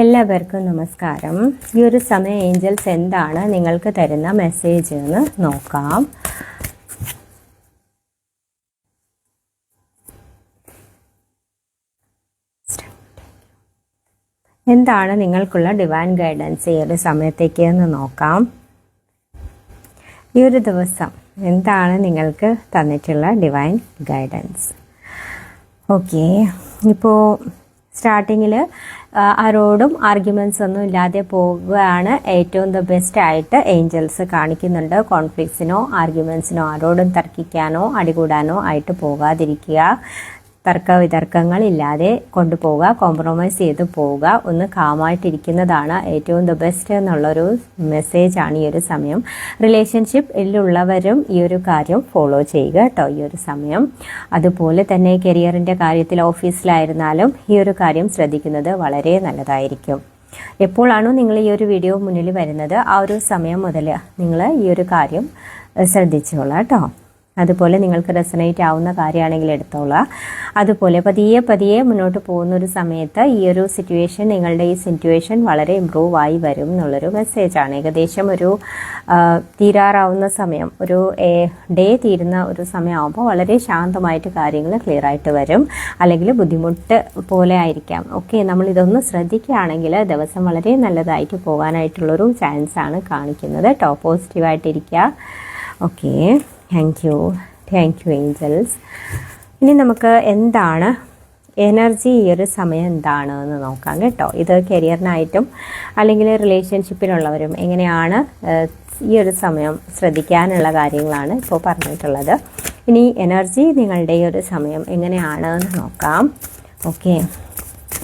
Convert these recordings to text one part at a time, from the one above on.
എല്ലാവർക്കും നമസ്കാരം. ഈ ഒരു സമയം ഏഞ്ചൽസ് എന്താണ് നിങ്ങൾക്ക് തരുന്ന മെസ്സേജ് എന്ന് നോക്കാം. എന്താണ് നിങ്ങൾക്കുള്ള ഡിവൈൻ ഗൈഡൻസ് ഈ ഒരു സമയത്തേക്ക് എന്ന് നോക്കാം. ഈ ഒരു ദിവസം എന്താണ് നിങ്ങൾക്ക് തന്നിട്ടുള്ള ഡിവൈൻ ഗൈഡൻസ്? ഓക്കെ, ഇപ്പോൾ സ്റ്റാർട്ടിങ്ങിൽ ആരോടും ആർഗ്യുമെൻറ്റ്സ് ഒന്നും ഇല്ലാതെ പോകുകയാണ് ഏറ്റവും ബെസ്റ്റ് ആയിട്ട് ഏഞ്ചൽസ് കാണിക്കുന്നുണ്ട്. കോൺഫ്ലിക്ട്സിനോ ആർഗ്യുമെൻറ്റ്സിനോ ആരോടും തർക്കിക്കാനോ അടികൂടാനോ ആയിട്ട് പോകാതിരിക്കുക. തർക്ക വിതർക്കങ്ങൾ ഇല്ലാതെ കൊണ്ടുപോവുക, കോംപ്രമൈസ് ചെയ്ത് പോവുക, ഒന്ന് കാമായിട്ടിരിക്കുന്നതാണ് ഏറ്റവും ബെസ്റ്റ് എന്നുള്ളൊരു മെസ്സേജാണ് ഈ ഒരു സമയം. റിലേഷൻഷിപ്പിലുള്ളവരും ഈ ഒരു കാര്യം ഫോളോ ചെയ്യുക കേട്ടോ ഈ ഒരു സമയം. അതുപോലെ തന്നെ കരിയറിൻ്റെ കാര്യത്തിൽ ഓഫീസിലായിരുന്നാലും ഈ ഒരു കാര്യം ശ്രദ്ധിക്കുന്നത് വളരെ നല്ലതായിരിക്കും. എപ്പോഴാണോ നിങ്ങൾ ഈ ഒരു വീഡിയോ മുന്നിൽ വരുന്നത് ആ ഒരു സമയം മുതൽ നിങ്ങൾ ഈ ഒരു കാര്യം ശ്രദ്ധിച്ചോളാം കേട്ടോ. അതുപോലെ നിങ്ങൾക്ക് റെസനേറ്റ് ആവുന്ന കാര്യമാണെങ്കിൽ എടുത്തോളാം. അതുപോലെ പതിയെ മുന്നോട്ട് പോകുന്ന ഒരു സമയത്ത് ഈ ഒരു സിറ്റുവേഷൻ, നിങ്ങളുടെ ഈ സിറ്റുവേഷൻ വളരെ ഇമ്പ്രൂവ് ആയി വരും എന്നുള്ളൊരു മെസ്സേജാണ്. ഏകദേശം ഒരു തീരാറാവുന്ന സമയം, ഒരു ഡേ തീരുന്ന ഒരു സമയമാകുമ്പോൾ വളരെ ശാന്തമായിട്ട് കാര്യങ്ങൾ ക്ലിയർ ആയിട്ട് വരും. അല്ലെങ്കിൽ ബുദ്ധിമുട്ട് പോലെ ആയിരിക്കാം. ഓക്കെ, നമ്മൾ ഇതൊന്ന് ശ്രദ്ധിക്കുകയാണെങ്കിൽ ദിവസം വളരെ നല്ലതായിട്ട് പോകാനായിട്ടുള്ളൊരു ചാൻസാണ് കാണിക്കുന്നത് കേട്ടോ. പോസിറ്റീവായിട്ടിരിക്കുക. Okay, thank you angels. ഇനി നമുക്ക് എന്താണ് എനർജി ഈ ഒരു സമയം എന്താണ് എന്ന് നോക്കാം കേട്ടോ. ഇത് കരിയറിനായിട്ടും അല്ലെങ്കിൽ റിലേഷൻഷിപ്പിലുള്ളവരും എങ്ങനെയാണ് ഈ ഒരു സമയം ശ്രദ്ധിക്കാനുള്ള കാര്യങ്ങളാണ് ഇപ്പോൾ പറഞ്ഞിട്ടുള്ളത്. ഇനി എനർജി നിങ്ങളുടെ ഈ ഒരു സമയം എങ്ങനെയാണ് എന്ന് നോക്കാം. ഓക്കെ,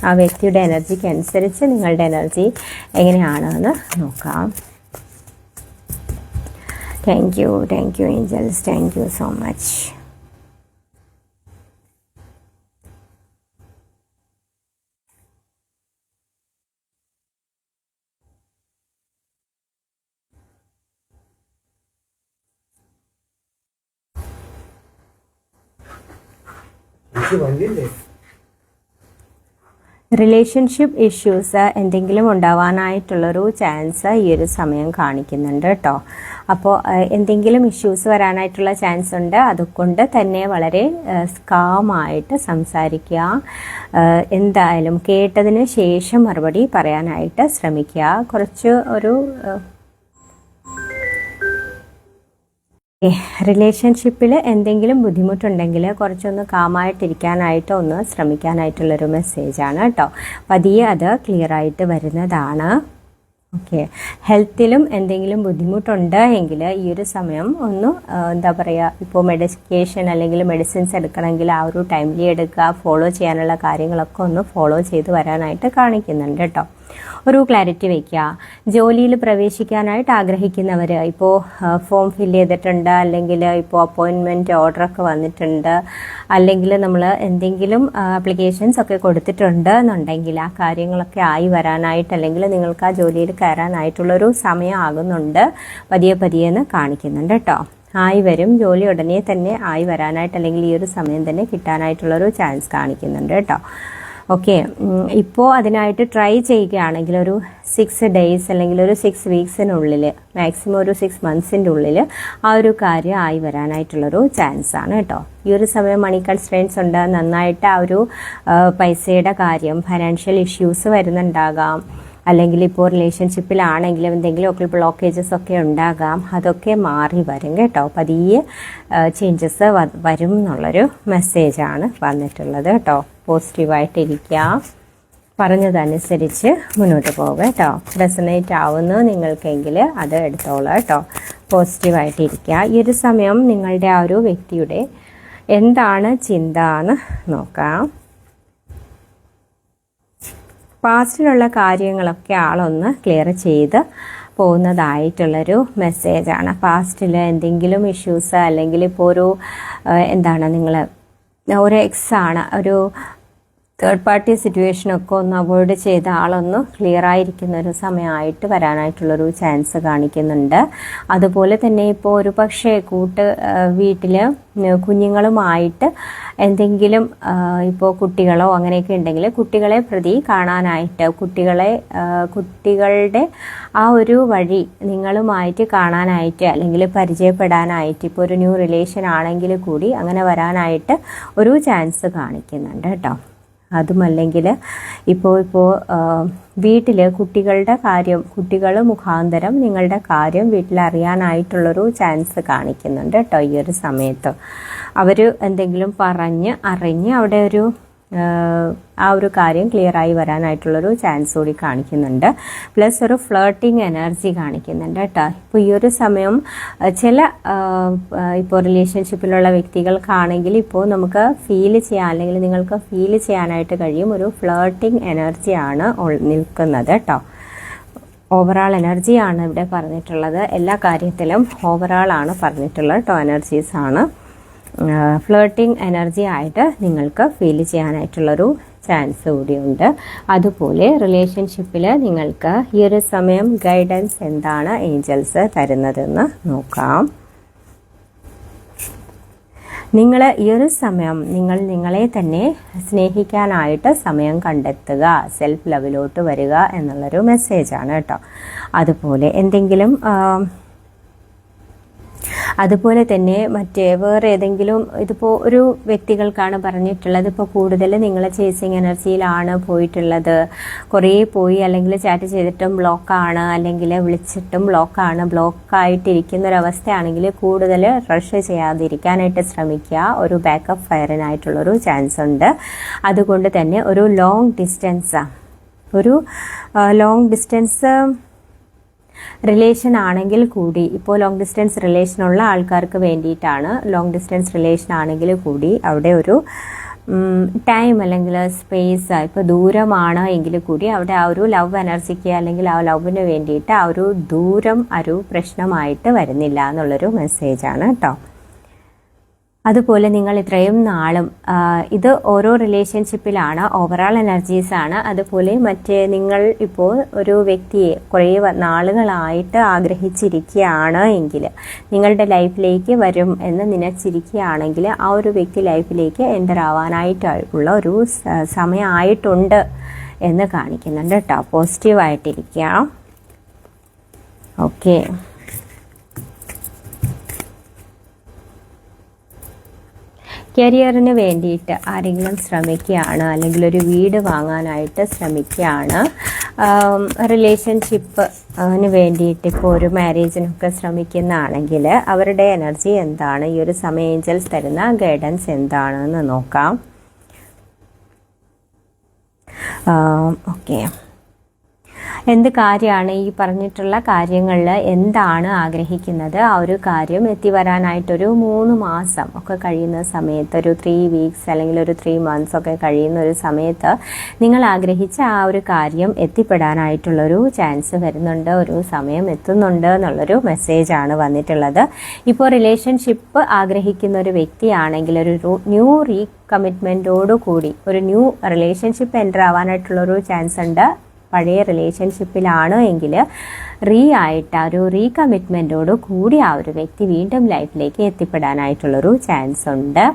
ആ വ്യക്തിയുടെ എനർജിക്ക് അനുസരിച്ച് നിങ്ങളുടെ എനർജി എങ്ങനെയാണെന്ന് നോക്കാം. Thank you angels, thank you so much. Relationship issues എന്തെങ്കിലും ഉണ്ടാവാനായിട്ടുള്ളൊരു ചാൻസ് ഈ ഒരു സമയം കാണിക്കുന്നുണ്ട് കേട്ടോ. അപ്പോൾ എന്തെങ്കിലും ഇഷ്യൂസ് വരാനായിട്ടുള്ള ചാൻസ് ഉണ്ട്. അതുകൊണ്ട് തന്നെ വളരെ കാമായിട്ട് സംസാരിക്കുക. എന്തായാലും കേട്ടതിന് ശേഷം മറുപടി പറയാനായിട്ട് ശ്രമിക്കുക. കുറച്ച് ഒരു റിലേഷൻഷിപ്പിൽ എന്തെങ്കിലും ബുദ്ധിമുട്ടുണ്ടെങ്കിൽ കുറച്ചൊന്ന് കാമായിട്ടിരിക്കാനായിട്ട് ഒന്ന് ശ്രമിക്കാനായിട്ടുള്ളൊരു മെസ്സേജാണ് കേട്ടോ. പതിയെ അത് ക്ലിയർ ആയിട്ട് വരുന്നതാണ്. ഓക്കെ, ഹെൽത്തിലും എന്തെങ്കിലും ബുദ്ധിമുട്ടുണ്ട് എങ്കിൽ ഈ ഒരു സമയം ഒന്ന് എന്താ പറയുക, ഇപ്പോൾ മെഡിക്കേഷൻ അല്ലെങ്കിൽ മെഡിസിൻസ് എടുക്കണമെങ്കിൽ ആ ഒരു ടൈംലി എടുക്കുക. ഫോളോ ചെയ്യാനുള്ള കാര്യങ്ങളൊക്കെ ഒന്ന് ഫോളോ ചെയ്ത് വരാനായിട്ട് കാണിക്കുന്നുണ്ട് കേട്ടോ. ഒരു ക്ലാരിറ്റി വയ്ക്കുക. ജോലിയിൽ പ്രവേശിക്കാനായിട്ട് ആഗ്രഹിക്കുന്നവർ ഇപ്പോൾ ഫോം ഫില്ല് ചെയ്തിട്ടുണ്ട്, അല്ലെങ്കിൽ ഇപ്പോൾ അപ്പോയിൻമെൻറ്റ് ഓർഡറൊക്കെ വന്നിട്ടുണ്ട്, അല്ലെങ്കിൽ നമ്മൾ എന്തെങ്കിലും ആപ്ലിക്കേഷൻസ് ഒക്കെ കൊടുത്തിട്ടുണ്ട് എന്നുണ്ടെങ്കിൽ ആ കാര്യങ്ങളൊക്കെ ആയി വരാനായിട്ട്, അല്ലെങ്കിൽ നിങ്ങൾക്ക് ആ ജോലിയിൽ കയറാനായിട്ടുള്ളൊരു സമയം ആകുന്നുണ്ട്. പതിയെ കാണിക്കുന്നുണ്ട് കേട്ടോ. ആയി വരും, ജോലി ഉടനെ തന്നെ ആയി വരാനായിട്ട്, അല്ലെങ്കിൽ ഈ ഒരു സമയം തന്നെ കിട്ടാനായിട്ടുള്ളൊരു ചാൻസ് കാണിക്കുന്നുണ്ട് കേട്ടോ. ഓക്കെ, ഇപ്പോൾ അതിനായിട്ട് ട്രൈ ചെയ്യുകയാണെങ്കിൽ ഒരു 6 days അല്ലെങ്കിൽ ഒരു 6 weeksനുള്ളിൽ, മാക്സിമം ഒരു 6 monthsൻ്റെ ഉള്ളിൽ ആ ഒരു കാര്യം ആയി വരാനായിട്ടുള്ളൊരു ചാൻസാണ് കേട്ടോ. ഈ ഒരു സമയം മണി കൺസ്ട്രെയിൻസ് ഉണ്ട്. നന്നായിട്ട് ആ ഒരു പൈസയുടെ കാര്യം, ഫൈനാൻഷ്യൽ ഇഷ്യൂസ് വരുന്നുണ്ടാകാം. അല്ലെങ്കിൽ ഇപ്പോൾ റിലേഷൻഷിപ്പിലാണെങ്കിലും എന്തെങ്കിലുമൊക്കെ ബ്ലോക്കേജസ് ഒക്കെ ഉണ്ടാകാം. അതൊക്കെ മാറി വരും കേട്ടോ. പതിയെ ചേഞ്ചസ് വരും എന്നുള്ളൊരു മെസ്സേജാണ് വന്നിട്ടുള്ളത് കേട്ടോ. പോസിറ്റീവായിട്ടിരിക്കുക, പറഞ്ഞതനുസരിച്ച് മുന്നോട്ട് പോകുക കേട്ടോ. റെസനേറ്റ് ആവുന്നു നിങ്ങൾക്കെങ്കിൽ അത് എടുത്തോളാം കേട്ടോ. പോസിറ്റീവായിട്ടിരിക്കുക. ഈ ഒരു സമയം നിങ്ങളുടെ ആ ഒരു വ്യക്തിയുടെ എന്താണ് ചിന്ത എന്ന് നോക്കാം. പാസ്റ്റിലുള്ള കാര്യങ്ങളൊക്കെ ആളൊന്ന് ക്ലിയർ ചെയ്ത് പോകുന്നതായിട്ടുള്ളൊരു മെസ്സേജാണ്. പാസ്റ്റിൽ എന്തെങ്കിലും ഇഷ്യൂസ്, അല്ലെങ്കിൽ ഇപ്പോൾ ഒരു എന്താണ്, നിങ്ങൾ ഒരു എക്സാണ്, ഒരു തേർഡ് പാർട്ടി സിറ്റുവേഷനൊക്കെ ഒന്ന് അവോയ്ഡ് ചെയ്ത ആളൊന്ന് ക്ലിയർ ആയിരിക്കുന്ന ഒരു സമയമായിട്ട് വരാനായിട്ടുള്ളൊരു ചാൻസ് കാണിക്കുന്നുണ്ട്. അതുപോലെ തന്നെ ഇപ്പോൾ ഒരു പക്ഷേ വീട്ടിൽ കുഞ്ഞുങ്ങളുമായിട്ട് എന്തെങ്കിലും ഇപ്പോൾ കുട്ടികളോ അങ്ങനെയൊക്കെ ഉണ്ടെങ്കിൽ കുട്ടികളെ പ്രതി കാണാനായിട്ട് കുട്ടികളുടെ ആ ഒരു വഴി നിങ്ങളുമായിട്ട് കാണാനായിട്ട് അല്ലെങ്കിൽ പരിചയപ്പെടാനായിട്ട് ഇപ്പോൾ ഒരു ന്യൂ റിലേഷൻ ആണെങ്കിൽ കൂടി അങ്ങനെ വരാനായിട്ട് ഒരു ചാൻസ് കാണിക്കുന്നുണ്ട് കേട്ടോ. അതുമല്ലെങ്കിൽ ഇപ്പോൾ വീട്ടിൽ കുട്ടികൾ മുഖാന്തരം നിങ്ങളുടെ കാര്യം വീട്ടിൽ അറിയാനായിട്ടുള്ളൊരു ചാൻസ് കാണിക്കുന്നുണ്ട് കേട്ടോ. ഈ ഒരു സമയത്ത് അവർ എന്തെങ്കിലും അറിഞ്ഞ് അവിടെ ആ ഒരു കാര്യം ക്ലിയർ ആയി വരാനായിട്ടുള്ളൊരു ചാൻസ് കൂടി കാണിക്കുന്നുണ്ട്. പ്ലസ് ഒരു ഫ്ലേർട്ടിങ് എനർജി കാണിക്കുന്നുണ്ട് കേട്ടോ. ഇപ്പോൾ ഈ ഒരു സമയം ഇപ്പോൾ റിലേഷൻഷിപ്പിലുള്ള വ്യക്തികൾക്കാണെങ്കിൽ ഇപ്പോൾ നമുക്ക് അല്ലെങ്കിൽ നിങ്ങൾക്ക് ഫീൽ ചെയ്യാനായിട്ട് കഴിയും ഒരു ഫ്ലേർട്ടിങ് എനർജിയാണ് നിൽക്കുന്നത് കേട്ടോ. ഓവറാൾ എനർജിയാണ് ഇവിടെ പറഞ്ഞിട്ടുള്ളത്. എല്ലാ കാര്യത്തിലും ഓവറാൾ ആണ് പറഞ്ഞിട്ടുള്ളത് കേട്ടോ. എനർജീസ് ആണ് ഫ്ലേർട്ടിങ് എനർജി ആയിട്ട് നിങ്ങൾക്ക് ഫീൽ ചെയ്യാനായിട്ടുള്ളൊരു ചാൻസ് കൂടിയുണ്ട്. അതുപോലെ റിലേഷൻഷിപ്പിൽ നിങ്ങൾക്ക് ഈ ഒരു സമയം ഗൈഡൻസ് എന്താണ് ഏഞ്ചൽസ് തരുന്നതെന്ന് നോക്കാം. ഈ ഒരു സമയം നിങ്ങളെ തന്നെ സ്നേഹിക്കാനായിട്ട് സമയം കണ്ടെത്തുക, സെൽഫ് ലവിലോട്ട് വരിക എന്നുള്ളൊരു മെസ്സേജാണ് കേട്ടോ. അതുപോലെ തന്നെ വേറെ ഏതെങ്കിലും ഇതിപ്പോൾ ഒരു വ്യക്തികൾക്കാണ് പറഞ്ഞിട്ടുള്ളത്. ഇപ്പോൾ കൂടുതൽ നിങ്ങൾ ചേസിങ് എനർജിയിലാണ് പോയിട്ടുള്ളത്, കുറേ പോയി അല്ലെങ്കിൽ ചാറ്റ് ചെയ്തിട്ടും ബ്ലോക്കാണ്, അല്ലെങ്കിൽ വിളിച്ചിട്ടും ബ്ലോക്കായിട്ടിരിക്കുന്ന ഒരവസ്ഥയാണെങ്കിൽ കൂടുതൽ റഷ് ചെയ്യാതിരിക്കാനായിട്ട് ശ്രമിക്കുക. ഒരു ബാക്കപ്പ് ഫയറിനായിട്ടുള്ളൊരു ചാൻസ് ഉണ്ട്. അതുകൊണ്ട് തന്നെ ഒരു ലോങ് ഡിസ്റ്റൻസ് റിലേഷൻ ആണെങ്കിൽ കൂടി, ഇപ്പോൾ ലോങ് ഡിസ്റ്റൻസ് റിലേഷനുള്ള ആൾക്കാർക്ക് വേണ്ടിയിട്ടാണ്. ലോങ് ഡിസ്റ്റൻസ് റിലേഷൻ ആണെങ്കിൽ കൂടി അവിടെ ഒരു ടൈം അല്ലെങ്കിൽ സ്പേസ്, ഇപ്പോൾ ദൂരമാണ് എങ്കിൽ കൂടി അവിടെ ആ ഒരു ലവ് എനർജിക്ക് അല്ലെങ്കിൽ ആ ലവിന് വേണ്ടിയിട്ട് ആ ഒരു ദൂരം ഒരു പ്രശ്നമായിട്ട് വരുന്നില്ല എന്നുള്ളൊരു മെസ്സേജാണ് കേട്ടോ. അതുപോലെ നിങ്ങൾ ഇത്രയും നാളും ഇത് ഓരോ റിലേഷൻഷിപ്പിലാണ്, ഓവറാൾ എനർജീസ് ആണ്. അതുപോലെ നിങ്ങൾ ഇപ്പോൾ ഒരു വ്യക്തിയെ കുറേ നാളുകളായിട്ട് ആഗ്രഹിച്ചിരിക്കുകയാണ് എങ്കിൽ, നിങ്ങളുടെ ലൈഫിലേക്ക് വരും എന്ന് നനച്ചിരിക്കുകയാണെങ്കിൽ ആ ഒരു വ്യക്തി ലൈഫിലേക്ക് എൻ്റർ ആവാനായിട്ടുള്ള ഒരു സമയമായിട്ടുണ്ട് എന്ന് കാണിക്കുന്നുണ്ട് കേട്ടോ. പോസിറ്റീവായിട്ടിരിക്കുക. ഓക്കെ, കരിയറിന് വേണ്ടിയിട്ട് ആരെങ്കിലും ശ്രമിക്കുകയാണ്, അല്ലെങ്കിൽ ഒരു വീട് വാങ്ങാനായിട്ട് ശ്രമിക്കുകയാണ്, റിലേഷൻഷിപ്പിന് വേണ്ടിയിട്ട് ഇപ്പോൾ ഒരു മാരേജിനൊക്കെ ശ്രമിക്കുന്നതാണെങ്കിൽ അവരുടെ എനർജി എന്താണ്, ഈ ഒരു സമയം ഏഞ്ചൽസ് തരുന്ന ഗൈഡൻസ് എന്താണെന്ന് നോക്കാം. ഓക്കെ, എന്ത് കാര്യമാണ് ഈ പറഞ്ഞിട്ടുള്ള കാര്യങ്ങളിൽ എന്താണ് ആഗ്രഹിക്കുന്നത്, ആ ഒരു കാര്യം എത്തിവരാനായിട്ടൊരു 3 മാസം ഒക്കെ കഴിയുന്ന സമയത്ത്, ഒരു 3 വീക്സ് അല്ലെങ്കിൽ ഒരു 3 മന്ത്സ് ഒക്കെ കഴിയുന്ന ഒരു സമയത്ത് നിങ്ങൾ ആഗ്രഹിച്ച ആ ഒരു കാര്യം എത്തിപ്പെടാനായിട്ടുള്ളൊരു ചാൻസ് വരുന്നുണ്ട്, ഒരു സമയം എത്തുന്നുണ്ട് എന്നുള്ളൊരു മെസ്സേജാണ് വന്നിട്ടുള്ളത്. ഇപ്പോൾ റിലേഷൻഷിപ്പ് ആഗ്രഹിക്കുന്ന ഒരു വ്യക്തിയാണെങ്കിൽ ഒരു ന്യൂ കമ്മിറ്റ്മെൻറ്റോടുകൂടി ഒരു ന്യൂ റിലേഷൻഷിപ്പ് എൻ്റർ ആവാനായിട്ടുള്ളൊരു ചാൻസ് ഉണ്ട്. പഴയ റിലേഷൻഷിപ്പിലാണ് എങ്കിൽ ആ ഒരു റീകമ്മിറ്റ്മെൻറ്റോട് കൂടി ആ ഒരു വ്യക്തി വീണ്ടും ലൈഫിലേക്ക് എത്തിപ്പെടാനായിട്ടുള്ളൊരു ചാൻസ് ഉണ്ട്.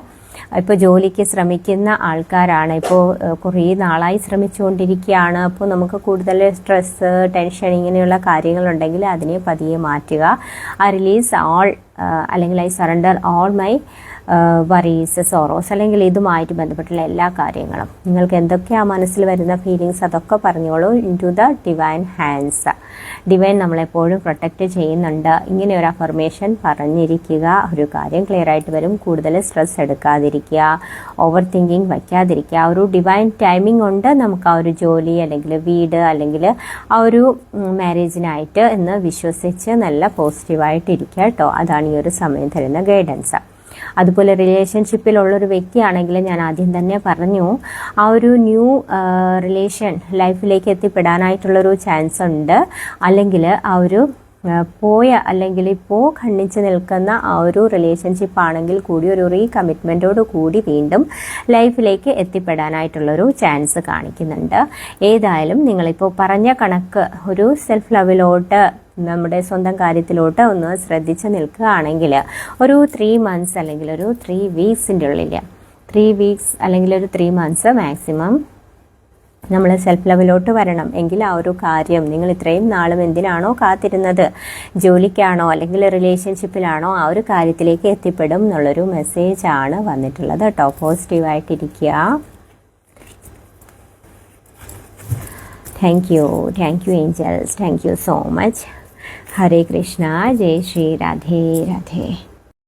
ഇപ്പോൾ ജോലിക്ക് ശ്രമിക്കുന്ന ആൾക്കാരാണ്, ഇപ്പോൾ കുറേ നാളായി ശ്രമിച്ചുകൊണ്ടിരിക്കുകയാണ്. അപ്പോൾ നമുക്ക് കൂടുതൽ സ്ട്രെസ്സ്, ടെൻഷൻ ഇങ്ങനെയുള്ള കാര്യങ്ങളുണ്ടെങ്കിൽ അതിനെ പതിയെ മാറ്റുക. അല്ലെങ്കിൽ I surrender all my worries, sorrows, അല്ലെങ്കിൽ ഇതുമായിട്ട് ബന്ധപ്പെട്ടുള്ള എല്ലാ കാര്യങ്ങളും നിങ്ങൾക്ക് എന്തൊക്കെയാണ് മനസ്സിൽ വരുന്ന ഫീലിങ്സ് അതൊക്കെ പറഞ്ഞോളൂ. Into the divine hands. Divine നമ്മളെപ്പോഴും പ്രൊട്ടക്റ്റ് ചെയ്യുന്നുണ്ട്. ഇങ്ങനെ ഒരു അഫർമേഷൻ പറഞ്ഞിരിക്കുക, ഒരു കാര്യം ക്ലിയർ ആയിട്ട് വരും. കൂടുതൽ സ്ട്രെസ് എടുക്കാതിരിക്കുക, ഓവർ തിങ്കിങ് വയ്ക്കാതിരിക്കുക. ഒരു ഡിവൈൻ ടൈമിംഗ് ഉണ്ട് നമുക്ക് ആ ഒരു ജോലി അല്ലെങ്കിൽ വീട് അല്ലെങ്കിൽ ആ ഒരു മാരേജിനായിട്ട് എന്ന് വിശ്വസിച്ച് നല്ല പോസിറ്റീവായിട്ടിരിക്കുക കേട്ടോ. അതാണ് ഈ ഒരു സമയം തരുന്ന ഗൈഡൻസ്. അതുപോലെ റിലേഷൻഷിപ്പിലുള്ളൊരു വ്യക്തിയാണെങ്കിൽ ഞാൻ ആദ്യം തന്നെ പറഞ്ഞു, ആ ഒരു ന്യൂ റിലേഷൻ ലൈഫിലേക്ക് എത്തിപ്പെടാനായിട്ടുള്ളൊരു ചാൻസ് ഉണ്ട്. അല്ലെങ്കിൽ ആ ഒരു പോയ അല്ലെങ്കിൽ ഇപ്പോൾ ഖണ്ഡിച്ച് നിൽക്കുന്ന ആ ഒരു റിലേഷൻഷിപ്പ് ആണെങ്കിൽ കൂടി ഒരു റീകമ്മിറ്റ്മെൻറ്റോട് കൂടി വീണ്ടും ലൈഫിലേക്ക് എത്തിപ്പെടാനായിട്ടുള്ളൊരു ചാൻസ് കാണിക്കുന്നുണ്ട്. ഏതായാലും നിങ്ങളിപ്പോൾ പറഞ്ഞ കണക്ക് ഒരു സെൽഫ് ലവിലോട്ട്, നമ്മുടെ സ്വന്തം കാര്യത്തിലോട്ട് ഒന്ന് ശ്രദ്ധിച്ച് നിൽക്കുകയാണെങ്കിൽ ഒരു 3 months അല്ലെങ്കിൽ ഒരു 3 weeksൻ്റെ ഉള്ളിൽ 3 weeks അല്ലെങ്കിൽ ഒരു 3 months മാക്സിമം നമ്മൾ സെൽഫ് ലെവലോട്ട് വരണം. എങ്കിൽ ആ ഒരു കാര്യം നിങ്ങൾ ഇത്രയും നാളും എന്തിനാണോ കാത്തിരുന്നത്, ജോലിക്കാണോ അല്ലെങ്കിൽ റിലേഷൻഷിപ്പിലാണോ, ആ ഒരു കാര്യത്തിലേക്ക് എത്തിപ്പെടും എന്നുള്ളൊരു മെസ്സേജാണ് വന്നിട്ടുള്ളത് കേട്ടോ. പോസിറ്റീവായിട്ടിരിക്കുക. Thank you angels, thank you so much. Hare Krishna, ജയ് ശ്രീ രാധേ രാധേ.